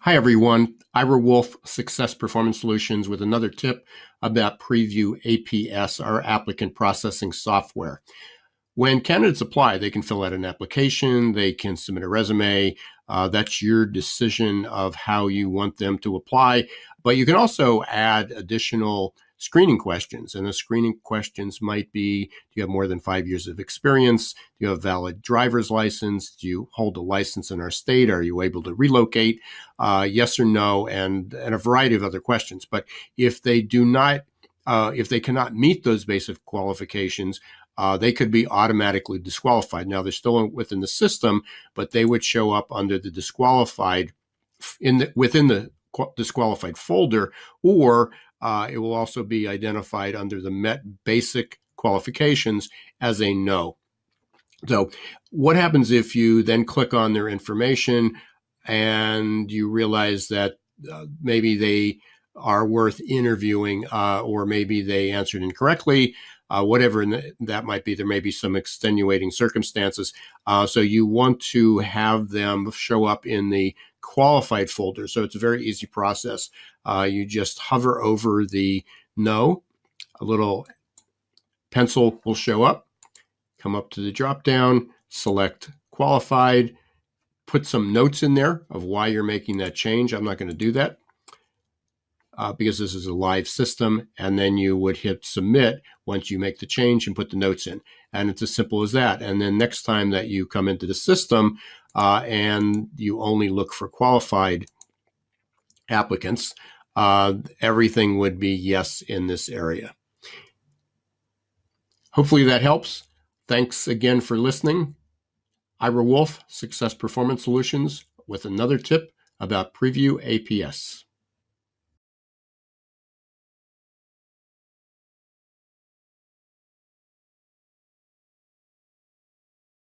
Hi, everyone. Ira Wolfe, Success Performance Solutions, with another tip about Prevue APS, our applicant processing software. When candidates apply, they can fill out an application, they can submit a resume. That's your decision of how you want them to apply. But you can also add additional screening questions. And the screening questions might be, do you have more than 5 years of experience? Do you have a valid driver's license? Do you hold a license in our state? Are you able to relocate? Yes or no, and a variety of other questions. But if they do not, if they cannot meet those basic qualifications, they could be automatically disqualified. Now, they're still within the system, but they would show up under the disqualified within the disqualified folder, or it will also be identified under the Met Basic Qualifications as a no. So what happens if you then click on their information and you realize that maybe they are worth interviewing, or maybe they answered incorrectly, whatever that might be. There may be some extenuating circumstances. So you want to have them show up in the qualified folder. So it's a very easy process. You just hover over the no, a little pencil will show up, come up to the drop down, select qualified, put some notes in there of why you're making that change. I'm not going to do that because this is a live system, and then you would hit submit once you make the change and put the notes in. And it's as simple as that. And then next time that you come into the system and you only look for qualified applicants, everything would be yes in this area. Hopefully that helps. Thanks again for listening. Ira Wolfe, Success Performance Solutions, with another tip about Prevue APS.